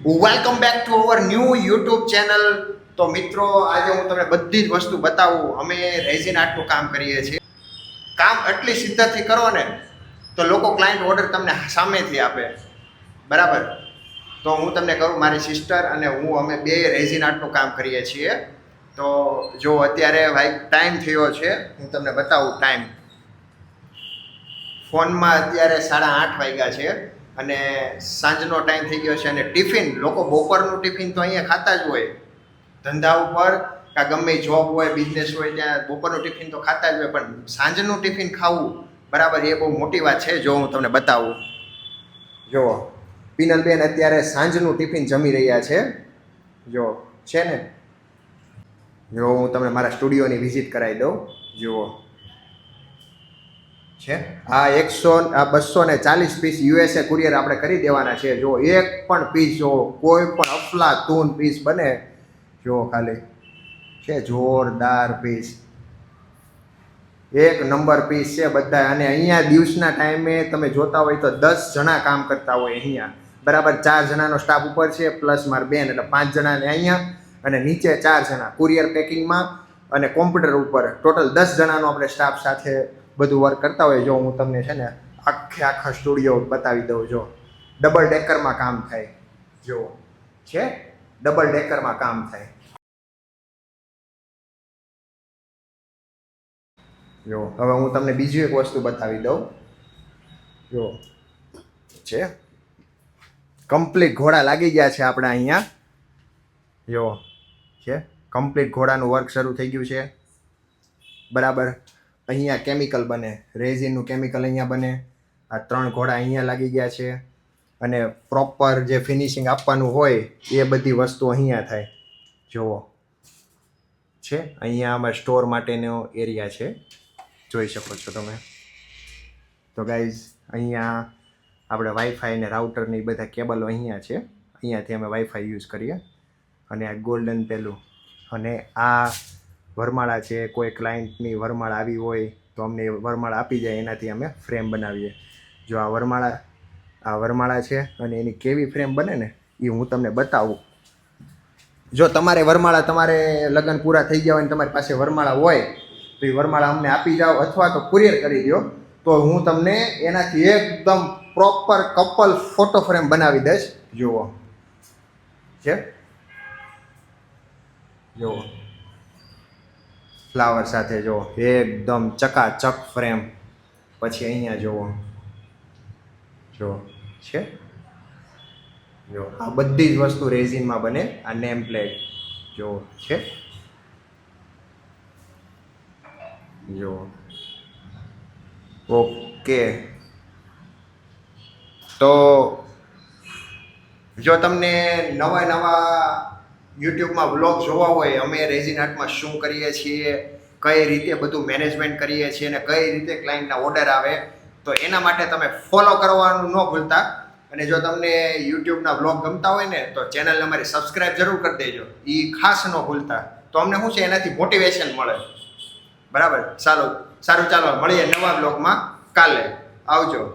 Welcome back to our new YouTube channel. તો મિત્રો, આજે હું તમને બધી જ વસ્તુ બતાવું. અમે રેઝિન આર્ટનું કામ કરીએ છીએ. કામ એટલી સિદ્ધતાથી કરો ને તો લોકો ક્લાયન્ટ ઓર્ડર તમને સામેથી આપે, બરાબર. તો હું તમને કહું, મારી સિસ્ટર અને હું અમે બે રેઝિન આર્ટનું કામ કરીએ છીએ. તો જો અત્યારે ભાઈ ટાઈમ થયો છે, હું તમને બતાવું ટાઈમ. ફોનમાં અત્યારે 8:30 વાગ્યા છે અને સાંજનો ટાઈમ થઈ ગયો છે. અને ટિફિન, લોકો બપોરનું ટિફિન તો અહીંયા ખાતા જ હોય ધંધા ઉપર, કાં ગમે જોબ હોય, બિઝનેસ હોય, ત્યાં બપોરનું ટિફિન તો ખાતા જ હોય. પણ સાંજનું ટિફિન ખાવું, બરાબર, એ બહુ મોટી વાત છે. જો હું તમને બતાવું, જુઓ પિનલબેન અત્યારે સાંજનું ટિફિન જમી રહ્યા છે. જો છે ને, જો હું તમને મારા સ્ટુડિયોની વિઝિટ કરાવી દઉં. જુઓ છે આ 240 પીસ યુએસએ કુરિયર આપણે કરી દેવાના છે. જો એક પણ પીસ, જો કોઈ પણ અફલાતૂન પીસ બને, જો ખાલી છે જોરદાર પીસ, એક નંબર પીસ છે બધા. અને અહીંયા દિવસના ટાઈમે તમે જોતા હોય તો 10 જણા કામ કરતા હોય અહીંયા, બરાબર. 4 જણાનો સ્ટાફ ઉપર છે, પ્લસ માર બેન, એટલે 5 જણાને અહીંયા, અને નીચે 4 જણા કુરિયર પેકિંગમાં અને કોમ્પ્યુટર ઉપર. ટોટલ 10 જણાનો આપણે સ્ટાફ સાથે બધું વર્ક કરતા હોય. જો હું તમને છે ને આખા સ્ટુડિયો બતાવી દઉં. જો ડબલ ડેકરમાં કામ થાય, જો છે ડબલ ડેકરમાં કામ થાય. જો હવે હું તમને બીજી એક વસ્તુ બતાવી દઉં. જો છે કમ્પ્લીટ ઘોડા લાગી ગયા છે આપણે અહીંયા. જો છે કમ્પ્લીટ ઘોડાનું વર્ક શરૂ થઈ ગયું છે, બરાબર. અહીંયા કેમિકલ બને, રેઝિનનું કેમિકલ અહીંયા બને. આ 3 ઘોડા અહીંયા લાગી ગયા છે. અને પ્રોપર જે ફિનિશિંગ આપવાનું હોય એ બધી વસ્તુ અહીંયા થાય. જુઓ છે અહીંયા અમારે સ્ટોર માટેનો એરિયા છે, જોઈ શકો છો તમે. તો ગાઈઝ, અહીંયા આપણે વાઈફાઈ અને રાઉટરની બધા કેબલો અહીંયા છે. અહીંયાથી અમે વાઈફાઈ યુઝ કરીએ. અને આ ગોલ્ડન પેલું, અને આ વરમાળા છે. કોઈ ક્લાયન્ટની વરમાળા આવી હોય તો અમને વરમાળા આપી જાય, એનાથી અમે ફ્રેમ બનાવીએ. જો આ વરમાળા છે, અને એની કેવી ફ્રેમ બને ને એ હું તમને બતાવું. જો તમારે વરમાળા, તમારે લગ્ન પૂરા થઈ ગયા હોય અને તમારી પાસે વરમાળા હોય તો એ વરમાળા અમને આપી જાઓ, અથવા તો કુરિયર કરી દો, તો હું તમને એનાથી એકદમ પ્રોપર કપલ ફોટો ફ્રેમ બનાવી દઈશ. જુઓ છે, જુઓ ફ્લાવર સાથે, જો એકદમ ચકાચક ફ્રેમ. પછી અહીંયા જુઓ, જો છે, જો આ બધી જ વસ્તુ રેઝિનમાં બને. આ નેમ પ્લેટ જો છે, જો ઓકે. તો જો તમને નવા યુટ્યુબમાં વ્લોગ જોવા હોય, અમે રેઝિન આર્ટમાં શું કરીએ છીએ, કઈ રીતે બધું મેનેજમેન્ટ કરીએ છીએ, અને કઈ રીતે ક્લાયન્ટના ઓર્ડર આવે, તો એના માટે તમે ફોલો કરવાનું ન ભૂલતા. અને જો તમને યુટ્યુબના વ્લોગ ગમતા હોય ને તો ચેનલને અમારી સબસ્ક્રાઈબ જરૂર કરી દેજો, એ ખાસ ન ભૂલતા. તો અમને શું છે, એનાથી મોટિવેશન મળે, બરાબર. સારું ચાલો, મળીએ નવા વ્લોગમાં કાલે. આવજો.